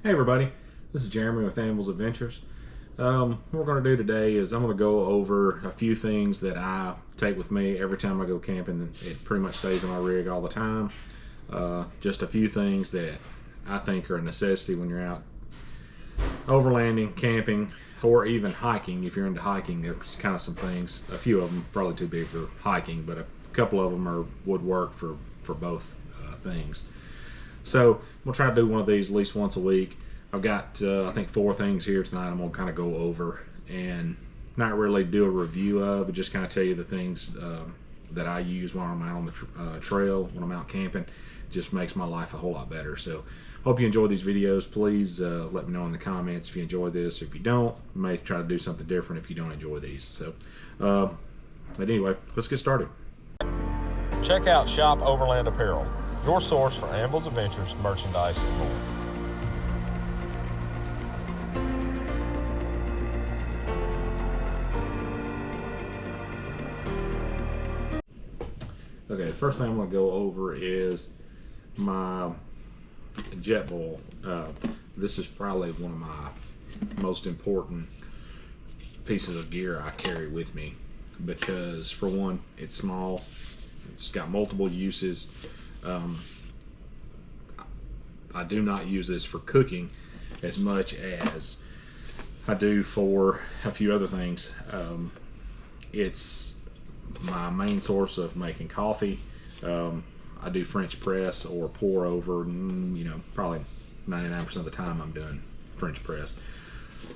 Hey everybody, this is Jeremy with Anvils Adventures. What we're going to do today is I'm going to go over a few things that I take with me every time I go camping. It pretty much stays in my rig all the time. Just a few things that I think are a necessity when you're out overlanding, camping, or even hiking. If you're into hiking, there's kind of some things, a few of them probably too big for hiking, but a couple of them would work for both things. So we'll try to do one of these at least once a week. I've got I think 4 things here tonight I'm going to kind of go over and not really do a review of, but just kind of tell you the things that I use while I'm out on the trail, when I'm out camping. It just makes my life a whole lot better. So hope you enjoy these videos. Please let me know in the comments if you enjoy this. If you don't, I may try to do something different if you don't enjoy these. So but anyway, let's get started. Check out Shop Overland Apparel, your source for Anvils Adventures, merchandise, and more. Okay, the first thing I'm going to go over is my Jetboil. This is probably one of my most important pieces of gear I carry with me because, for one, it's small. It's got multiple uses. I do not use this for cooking as much as I do for a few other things. It's my main source of making coffee. I do French press or pour over, probably 99% of the time I'm doing French press.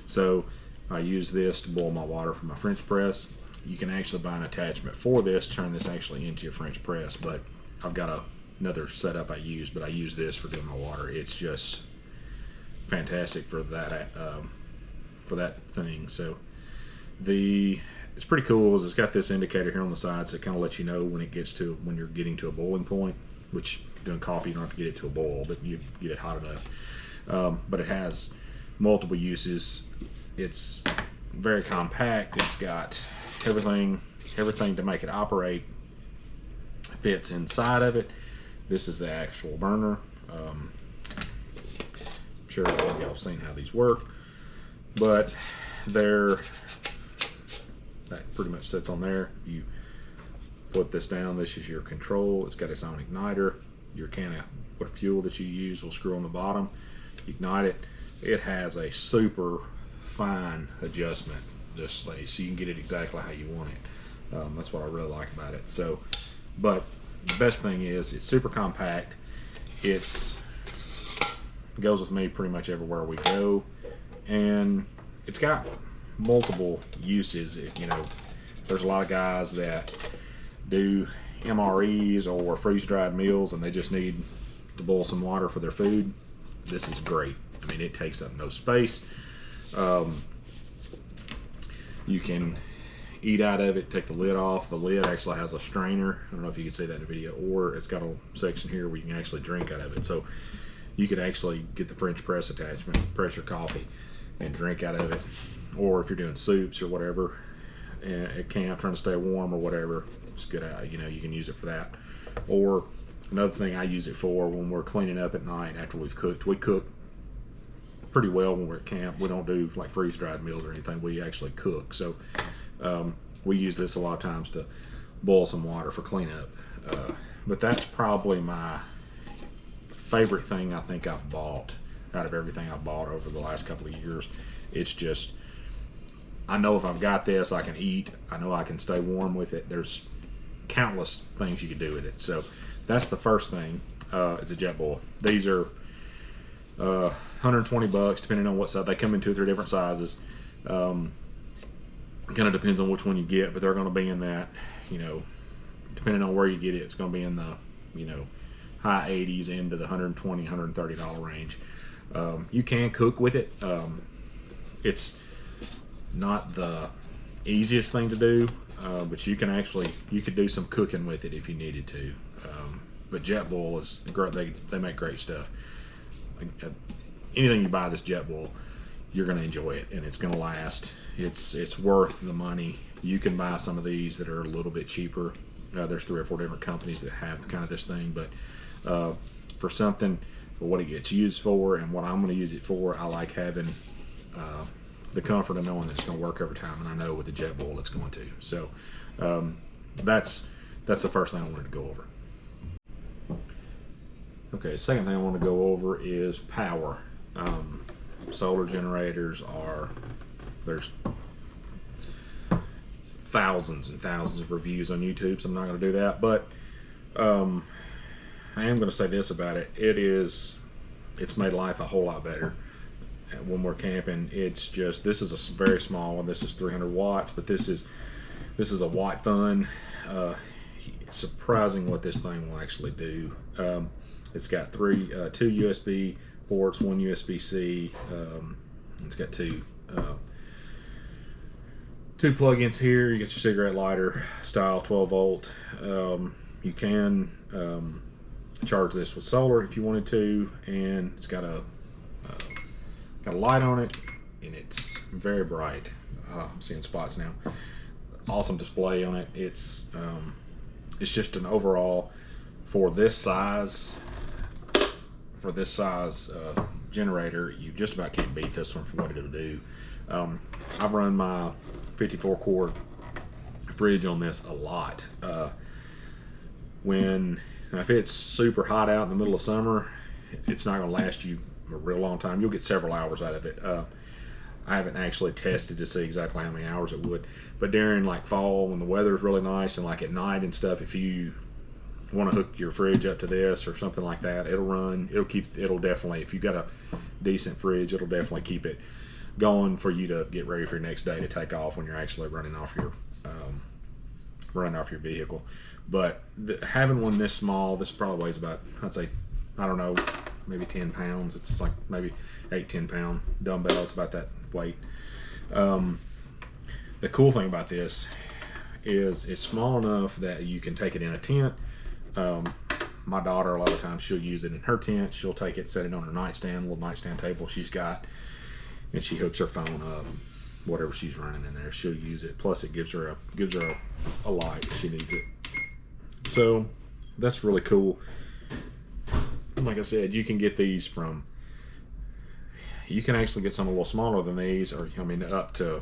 So I use this to boil my water for my French press. You can actually buy an attachment for this, turn this actually into your French press, but I've got another setup I use, but I use this for doing my water. It's just fantastic for that thing. So it's pretty cool is it's got this indicator here on the side, so it kind of lets you know when you're getting to a boiling point, which doing coffee you don't have to get it to a boil, but you get it hot enough. But it has multiple uses. It's very compact. It's got everything to make it operate fits inside of it. This is the actual burner. I'm sure y'all have seen how these work, but that pretty much sits on there. You flip this down, this is your control. It's got its own igniter. Your can of what fuel that you use will screw on the bottom. You ignite it. It has a super fine adjustment, just so you can get it exactly how you want it. That's what I really like about it. So, but the best thing is it's super compact. It goes with me pretty much everywhere we go, and it's got multiple uses. There's a lot of guys that do MREs or freeze-dried meals and they just need to boil some water for their food. This is great. I mean, it takes up no space. You can eat out of it, take the lid off. The lid actually has a strainer. I don't know if you can see that in the video, or it's got a section here where you can actually drink out of it. So you could actually get the French press attachment, press your coffee and drink out of it. Or if you're doing soups or whatever at camp, trying to stay warm or whatever, it's good. You can use it for that. Or another thing I use it for when we're cleaning up at night after we've cooked. We cook pretty well when we're at camp. We don't do like freeze-dried meals or anything. We actually cook. So we use this a lot of times to boil some water for cleanup. But that's probably my favorite thing I think I've bought out of everything I've bought over the last couple of years. It's just, I know if I've got this, I can eat. I know I can stay warm with it. There's countless things you can do with it. So that's the first thing. It's a Jetboil. These are $120 depending on what size. They come in 2 or 3 different sizes. Kind of depends on which one you get, but they're going to be in that, depending on where you get it, it's going to be in the, high 80s into the $120, $130 range. You can cook with it. It's not the easiest thing to do, but you could do some cooking with it if you needed to. But Jetboil is great. They make great stuff. Anything you buy this Jetboil, you're going to enjoy it, and it's going to last. It's worth the money. You can buy some of these that are a little bit cheaper. There's 3 or 4 different companies that have kind of this thing, but for something for what it gets used for and what I'm going to use it for. I like having the comfort of knowing that it's going to work every time, and I know with the Jetboil it's going to. So that's the first thing I wanted to go over. Okay, second thing I want to go over is power. Solar generators there's thousands and thousands of reviews on YouTube, so I'm not going to do that. But I am going to say this about it: it's made life a whole lot better. When we're camping, this is a very small one. This is 300 watts, but this is a Watt Fun. Surprising what this thing will actually do. It's got two USB ports, one USB-C. It's got two plug-ins here. You get your cigarette lighter style 12 volt. You can charge this with solar if you wanted to, and it's got a light on it, and it's very bright. I'm seeing spots now. Awesome display on it. It's just an overall for this size generator. You just about can't beat this one for what it'll do. I've run my 54 quart fridge on this a lot. If it's super hot out in the middle of summer, it's not going to last you a real long time. You'll get several hours out of it. I haven't actually tested to see exactly how many hours it would, but during like fall when the weather is really nice and like at night and stuff, if you want to hook your fridge up to this or something like that, it'll definitely, if you've got a decent fridge, it'll definitely keep it going for you to get ready for your next day to take off when you're actually running off your vehicle. But having one this small, this probably weighs about, I'd say, I don't know, maybe 10 pounds. It's like maybe 8-10 pound dumbbell. It's about that weight. The cool thing about this is it's small enough that you can take it in a tent. My daughter, a lot of times, she'll use it in her tent. She'll take it, set it on her nightstand, little nightstand table she's got, and she hooks her phone up, whatever she's running in there, she'll use it. Plus, it gives her a light if she needs it. So that's really cool. Like I said, you can get these you can actually get some a little smaller than these, or up to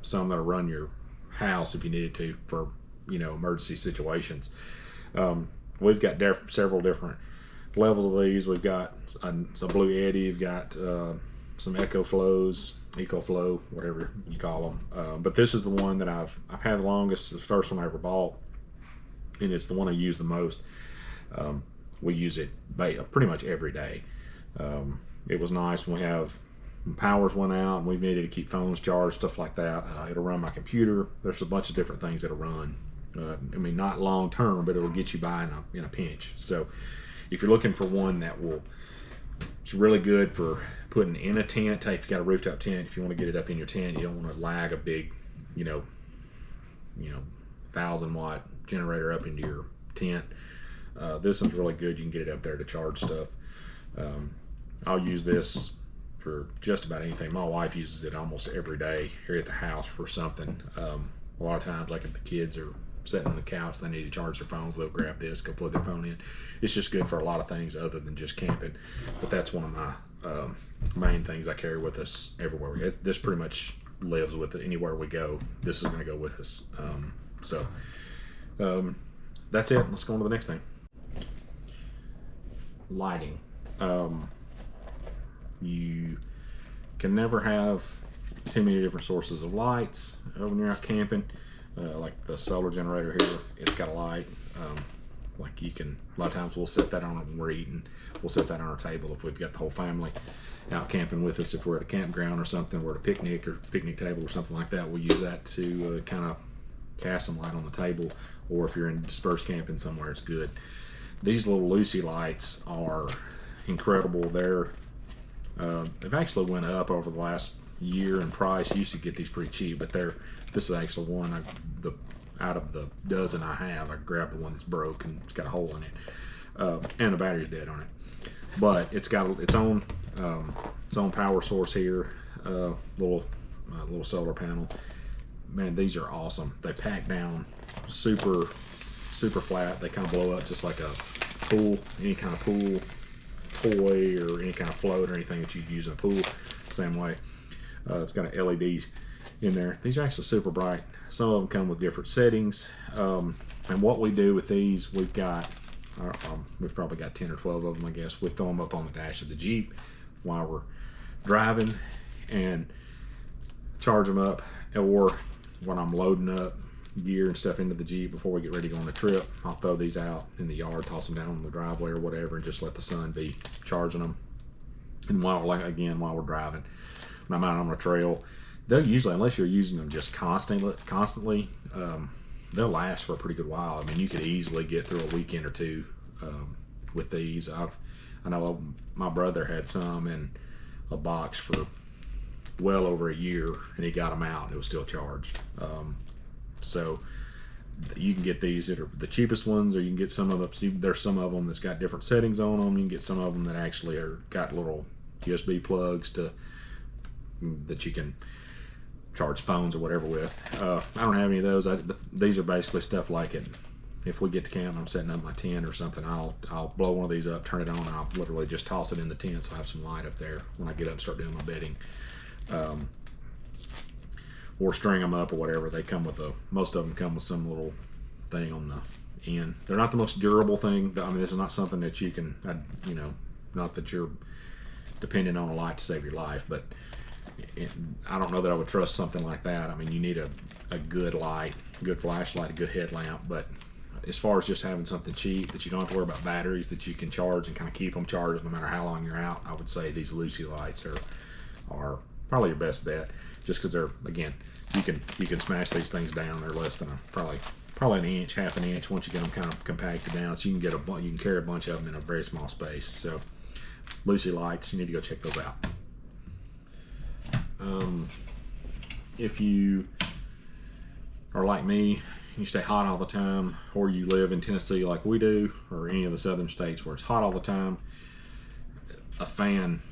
some that'll run your house if you needed to for emergency situations. We've got several different levels of these. We've got some Blue Eddy. We've got some EcoFlow, whatever you call them. But this is the one that I've had the longest. It's the first one I ever bought, and it's the one I use the most. We use it pretty much every day. It was nice when powers went out and we needed to keep phones charged, stuff like that. It'll run my computer. There's a bunch of different things that'll run. Not long term, but it'll get you by in a pinch. So if you're looking for one it's really good for putting in a tent. If you got a rooftop tent, if you want to get it up in your tent, you don't want to lag a big, 1,000 watt generator up into your tent. This one's really good. You can get it up there to charge stuff. I'll use this for just about anything. My wife uses it almost every day here at the house for something. A lot of times, like if the kids are sitting on the couch, they need to charge their phones, they'll grab this, go plug their phone in. It's just good for a lot of things other than just camping. But that's one of my main things I carry with us everywhere we go. This pretty much lives with it anywhere we go. This is going to go with us. That's it. Let's go on to the next thing. Lighting. You can never have too many different sources of lights when you're out camping. Like the solar generator here, it's got a light. A lot of times we'll set that on when we're eating. We'll set that on our table if we've got the whole family out camping with us. If we're at a campground or something, we're at a picnic table or something like that, we'll use that to kind of cast some light on the table. Or if you're in dispersed camping somewhere, it's good. These little Lucy lights are incredible. They've actually went up over the last year in price. You used to get these pretty cheap, but this is actually one out of the dozen I have. I grabbed the one that's broke and it's got a hole in it, and the battery's dead on it. But it's got its own power source here, little solar panel. Man, these are awesome. They pack down super flat. They kind of blow up just like a pool, any kind of pool koi or any kind of float or anything that you'd use in a pool. Same way. It's got an LED in there. These are actually super bright. Some of them come with different settings. And what we do with these, we've probably got 10 or 12 of them, I guess. We throw them up on the dash of the Jeep while we're driving and charge them up, or when I'm loading up gear and stuff into the Jeep before we get ready to go on the trip, I'll throw these out in the yard, toss them down on the driveway or whatever, and just let the sun be charging them. And while we're driving, when I'm out on the trail, they'll usually, unless you're using them just constantly, they'll last for a pretty good while. I mean, you could easily get through a weekend or two with these. I know my brother had some in a box for well over a year, and he got them out and it was still charged. So you can get these that are the cheapest ones, or you can get some of them. There's some of them that's got different settings on them. You can get some of them that actually got little USB plugs that you can charge phones or whatever with. I don't have any of those. These are basically stuff like it. If we get to camp and I'm setting up my tent or something, I'll blow one of these up, turn it on, and I'll literally just toss it in the tent so I have some light up there when I get up and start doing my bedding. Or string them up or whatever. They come with most of them come with some little thing on the end. They're not the most durable thing. I mean, this is not something that you can, not that you're dependent on a light to save your life, but I don't know that I would trust something like that. I mean, you need a good light, good flashlight, a good headlamp, but as far as just having something cheap that you don't have to worry about batteries, that you can charge and kind of keep them charged no matter how long you're out, I would say these Luci lights are probably your best bet, just because they're, again, you can smash these things down. They're less than probably an inch, half an inch once you get them kind of compacted down, so you can carry a bunch of them in a very small space. So Luci lights, you need to go check those out. If you are like me, you stay hot all the time, or you live in Tennessee like we do, or any of the southern states where it's hot all the time, a fan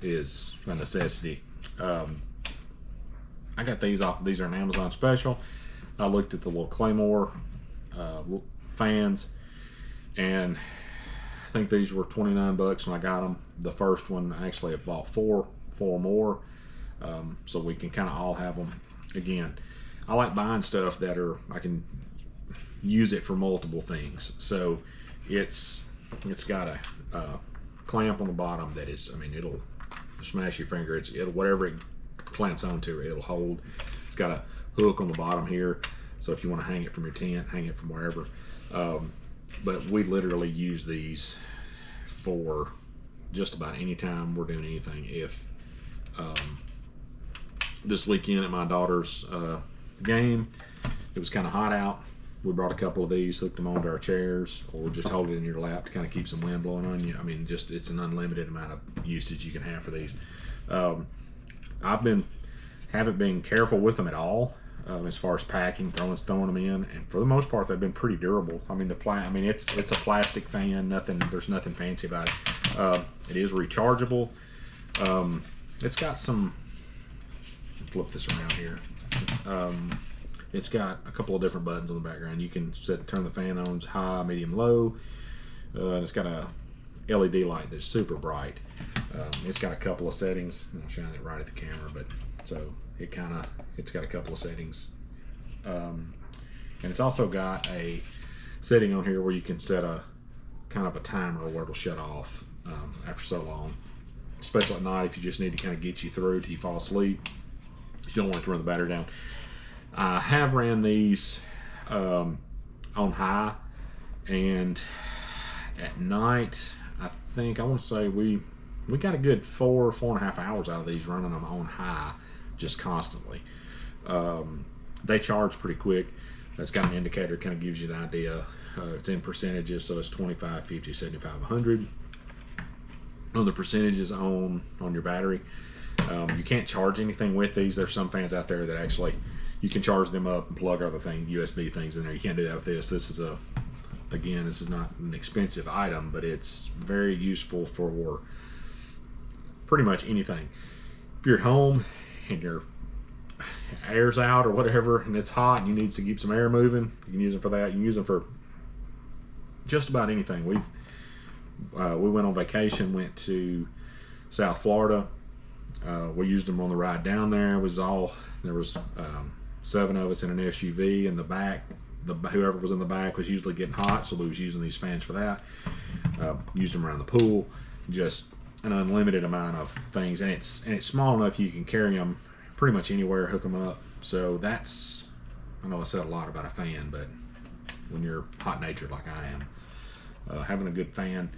is a necessity. I got these off. These are an Amazon special. I looked at the little Claymore fans, and I think these were $29 when I got them. The first one, actually, I bought four more, so we can kind of all have them. Again, I like buying stuff that I can use it for multiple things. So it's got a clamp on the bottom that is, I mean, it'll smash your finger. It'll whatever it clamps onto, it'll hold. It's got a hook on the bottom here, so if you want to hang it from your tent, hang it from wherever. But we literally use these for just about any time we're doing anything. If this weekend at my daughter's game, it was kind of hot out, we brought a couple of these, hooked them onto our chairs, or just hold it in your lap to kind of keep some wind blowing on you. I mean, just it's an unlimited amount of usage you can have for these. Haven't been careful with them at all as far as packing, throwing them in, and for the most part they've been pretty durable. I mean, it's a plastic fan. There's nothing fancy about it. It is rechargeable. It's got some. Flip this around here. It's got a couple of different buttons on the background. You can turn the fan on high, medium, low. And it's got a LED light that's super bright. It's got a couple of settings. I'll shine it right at the camera, but so it's got a couple of settings. And it's also got a setting on here where you can set a kind of a timer where it'll shut off after so long, especially at night if you just need to kind of get you through till you fall asleep. You don't want it to run the battery down. I have ran these on high, and at night I want to say we got a good 4.5 hours out of these running them on high just constantly. They charge pretty quick. That's got an indicator, kind of gives you an idea. It's in percentages, so it's 25, 50, 75, 100 on the percentages on your battery. You can't charge anything with these. There's some fans out there that actually you can charge them up and plug other USB things in there. You can't do that with this. This is not an expensive item, but it's very useful for pretty much anything. If you're at home and your air's out or whatever and it's hot and you need to keep some air moving, you can use them for that. You can use them for just about anything. We went on vacation, went to South Florida. We used them on the ride down there. There was 7 of us in an SUV in the back. Whoever was in the back was usually getting hot, so we was using these fans for that. Used them around the pool. Just an unlimited amount of things, and it's small enough you can carry them pretty much anywhere, hook them up. So that's, I know I said a lot about a fan, but when you're hot natured like I am, having a good fan.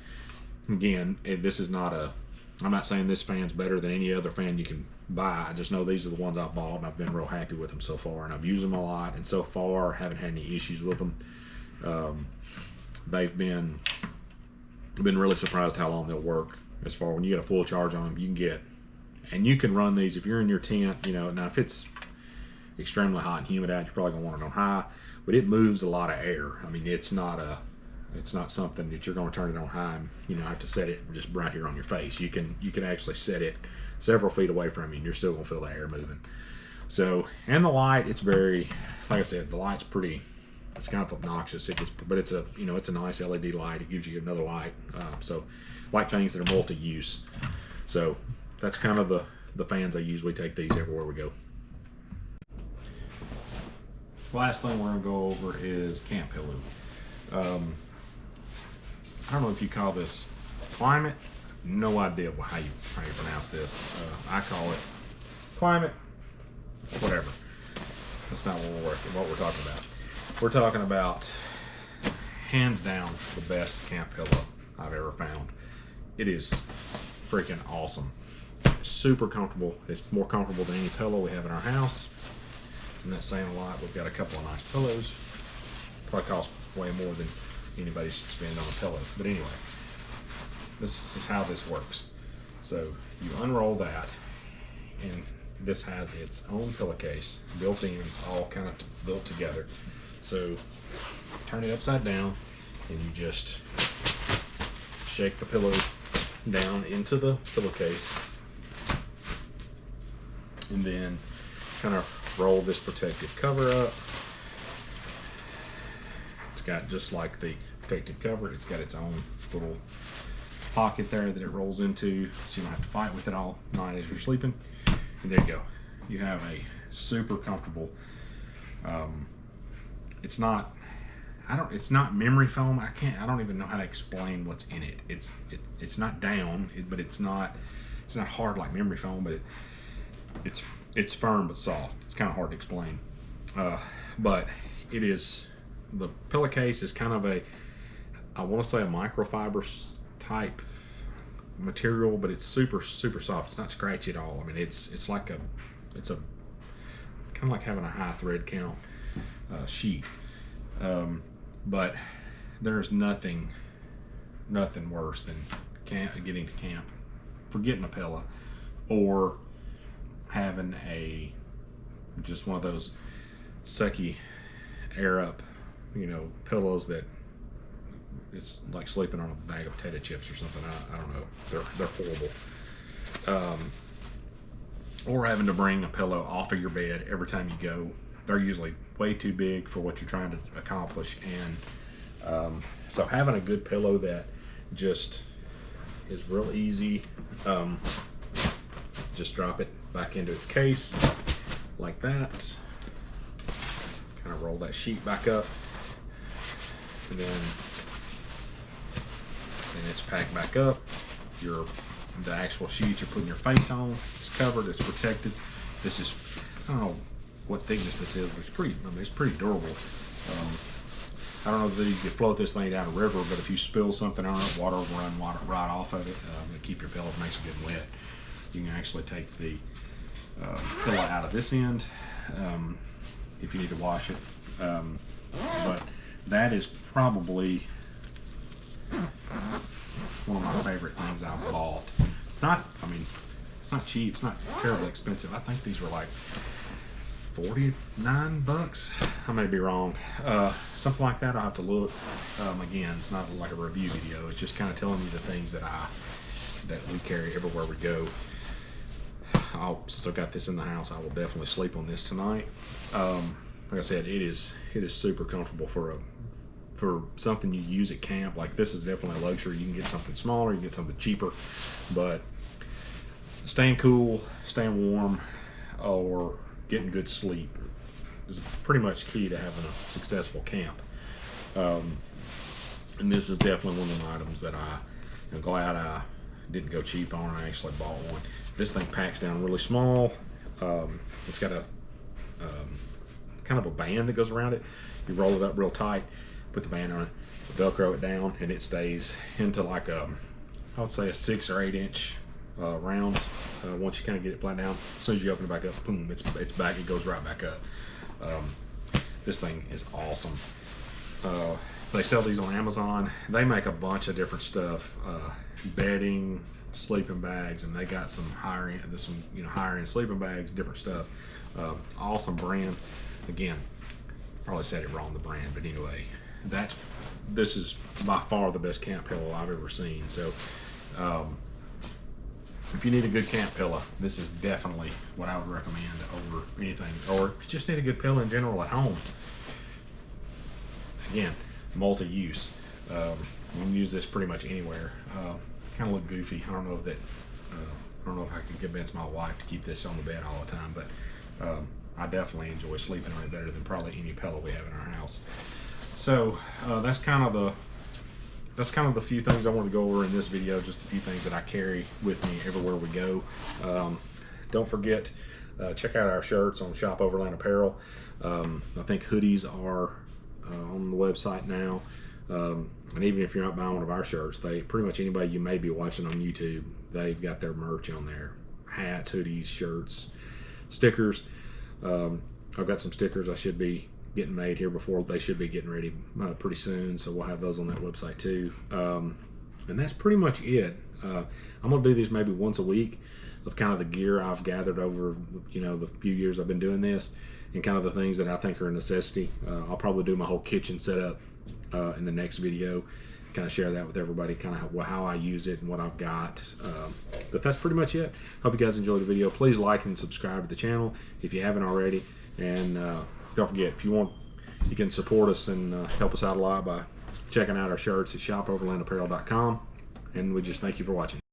Again, this is not I'm not saying this fan's better than any other fan you can buy. I just know these are the ones I've bought, and I've been real happy with them so far, and I've used them a lot, and so far haven't had any issues with them. They've been really surprised how long they'll work. As far when you get a full charge on them, you can run these if you're in your tent. Now if it's extremely hot and humid out, you're probably gonna want it on high, but it moves a lot of air. I mean, it's not something that you're going to turn it on high and have to set it just right here on your face. You can actually set it several feet away from you, and you're still going to feel the air moving. So, and the light, it's very, like I said, the light's pretty. It's kind of obnoxious. But it's a it's a nice LED light. It gives you another light. So, like things that are multi-use. So that's kind of the fans I use. We take these everywhere we go. Last thing we're going to go over is camp pillow. I don't know if you call this climate. No idea how you pronounce this. I call it climate. Whatever. That's not what we're talking about. We're talking about hands down the best camp pillow I've ever found. It is freaking awesome. Super comfortable. It's more comfortable than any pillow we have in our house. And that's saying a lot. We've got a couple of nice pillows. Probably cost way more than anybody should spend on a pillow. But anyway, this is how this works. So you unroll that, and this has its own pillowcase built in. It's all kind of built together. So turn it upside down, and you just shake the pillow down into the pillowcase, and then kind of roll this protective cover up. It's got, just like the protective cover, it's got its own little pocket there that it rolls into, so you don't have to fight with it all night as you're sleeping. And there you go. You have a super comfortable. It's not memory foam. I don't even know how to explain what's in it. It's not down, but it's not hard like memory foam, but it's firm but soft. It's kind of hard to explain. But it is. The pillowcase is kind of I want to say a microfiber type material, but it's super soft. It's not scratchy at all. I mean, it's kind of like having a high thread count sheet. But there's nothing worse than getting to camp, forgetting a pillow, or having just one of those sucky air up pillows that it's like sleeping on a bag of potato chips or something. I don't know. They're horrible. Or having to bring a pillow off of your bed every time you go. They're usually way too big for what you're trying to accomplish. And so having a good pillow that just is real easy. Just drop it back into its case like that. Kind of roll that sheet back up. And then it's packed back up. The actual sheet you're putting your face on is covered. It's protected. This is, I don't know what thickness this is, but it's pretty durable. I don't know if you could float this thing down a river, but if you spill something on it, water will run right off of it. To keep your pillow from actually getting wet. You can actually take the pillow out of this end if you need to wash it. But that is probably one of my favorite things I've bought. It's not cheap. It's not terribly expensive. I think these were like $49. I may be wrong. Something like that. I'll have to look. Again, it's not like a review video. It's just kind of telling you the things that we carry everywhere we go. Since I've got this in the house, I will definitely sleep on this tonight. Like I said, it is super comfortable for for something you use at camp, like this is definitely a luxury. You can get something smaller, you can get something cheaper, but staying cool, staying warm, or getting good sleep is pretty much key to having a successful camp. And this is definitely one of the items that I'm glad I didn't go cheap on. I actually bought one. This thing packs down really small. It's got a kind of a band that goes around it. You roll it up real tight, put the band on it, Velcro it down, and it stays into like I would say a 6 or 8 inch round. Once you kind of get it flat down, as soon as you open it back up, boom, it's back. It goes right back up. This thing is awesome. They sell these on Amazon. They make a bunch of different stuff, bedding, sleeping bags, and they got some higher end sleeping bags, different stuff. Awesome brand. Again, probably said it wrong, the brand, but anyway, this is by far the best camp pillow I've ever seen. So if you need a good camp pillow, this is definitely what I would recommend over anything. Or if you just need a good pillow in general at home, again, multi-use. You can use this pretty much anywhere. Kind of look goofy. I don't know if I can convince my wife to keep this on the bed all the time, but I definitely enjoy sleeping on it better than probably any pillow we have in our house. So that's kind of the few things I want to go over in this video. Just a few things that I carry with me everywhere we go. Don't forget, check out our shirts on Shop Overland Apparel. I think hoodies are on the website now. And even if you're not buying one of our shirts, pretty much anybody you may be watching on YouTube, they've got their merch on there. Hats, hoodies, shirts, stickers. I've got some stickers I should be getting made here before they should be getting ready pretty soon, so we'll have those on that website too. And that's pretty much it. I'm gonna do these maybe once a week of kind of the gear I've gathered over the few years I've been doing this, and kind of the things that I think are a necessity. I'll probably do my whole kitchen setup in the next video, kind of share that with everybody, kind of how I use it and what I've got. But that's pretty much it. Hope you guys enjoyed the video. Please like and subscribe to the channel if you haven't already, and don't forget, if you want, you can support us and help us out a lot by checking out our shirts at shopoverlandapparel.com, and we just thank you for watching.